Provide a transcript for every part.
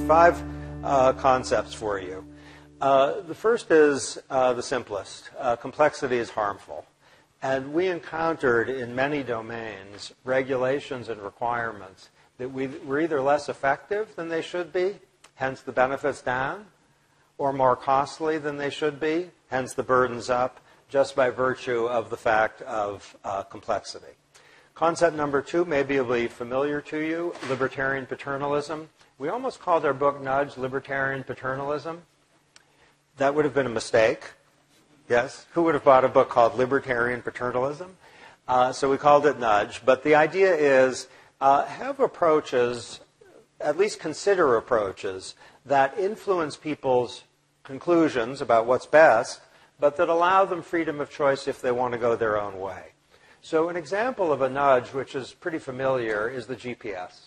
5 concepts for you. The first is the simplest. Complexity is harmful. And we encountered in many domains regulations and requirements that were either less effective than they should be, hence the benefits down, or more costly than they should be, hence the burdens up, just by virtue of the fact of complexity. Concept number 2 maybe will be familiar to you, libertarian paternalism. We almost called our book Nudge Libertarian Paternalism. That would have been a mistake. Yes? Who would have bought a book called Libertarian Paternalism? So we called it Nudge. But the idea is have approaches, at least consider approaches, that influence people's conclusions about what's best, but that allow them freedom of choice if they want to go their own way. So an example of a nudge, which is pretty familiar, is the GPS,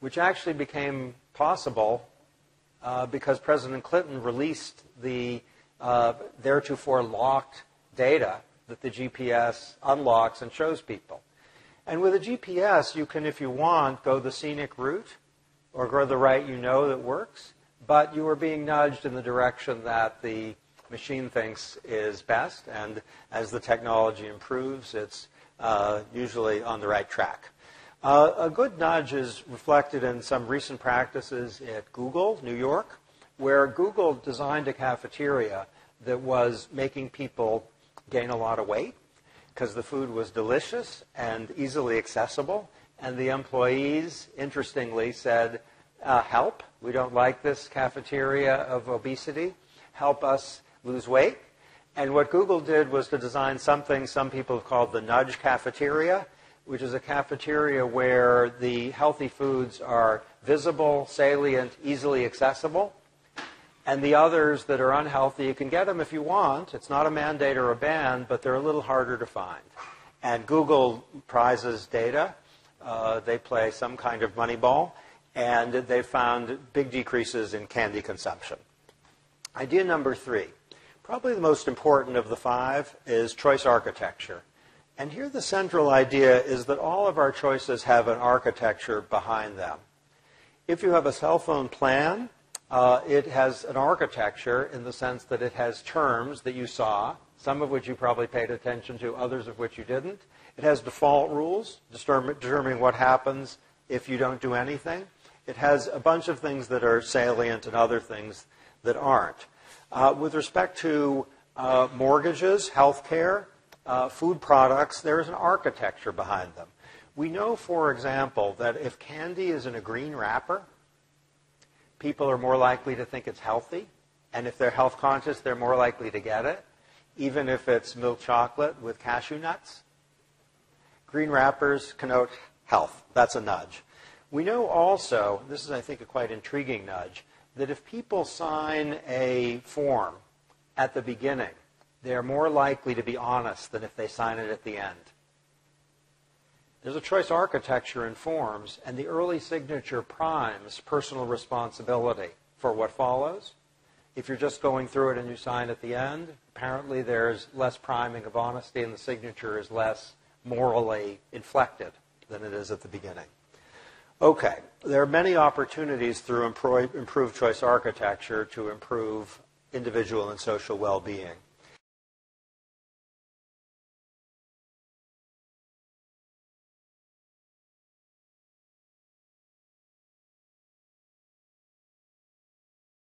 which actually became possible because President Clinton released the theretofore locked data that the GPS unlocks and shows people. And with a GPS, you can, if you want, go the scenic route or go the route you know that works, but you are being nudged in the direction that the machine thinks is best, and as the technology improves, it's usually on the right track. A good nudge is reflected in some recent practices at Google, New York, where Google designed a cafeteria that was making people gain a lot of weight because the food was delicious and easily accessible, and the employees, interestingly, said, help, we don't like this cafeteria of obesity, help us lose weight. And what Google did was to design something some people have called the nudge cafeteria, which is a cafeteria where the healthy foods are visible, salient, easily accessible. And the others that are unhealthy, you can get them if you want. It's not a mandate or a ban, but they're a little harder to find. And Google prizes data. They play some kind of money ball. And they found big decreases in candy consumption. Idea number 3. Probably the most important of the 5 is choice architecture. And here the central idea is that all of our choices have an architecture behind them. If you have a cell phone plan, it has an architecture in the sense that it has terms that you saw, some of which you probably paid attention to, others of which you didn't. It has default rules, determining what happens if you don't do anything. It has a bunch of things that are salient and other things that aren't. With respect to mortgages, health care, food products, there is an architecture behind them. We know, for example, that if candy is in a green wrapper, people are more likely to think it's healthy. And if they're health conscious, they're more likely to get it, even if it's milk chocolate with cashew nuts. Green wrappers connote health. That's a nudge. We know also, this is, I think, a quite intriguing nudge, that if people sign a form at the beginning, they're more likely to be honest than if they sign it at the end. There's a choice architecture in forms, and the early signature primes personal responsibility for what follows. If you're just going through it and you sign at the end, apparently there's less priming of honesty and the signature is less morally inflected than it is at the beginning. Okay, there are many opportunities through improved choice architecture to improve individual and social well-being.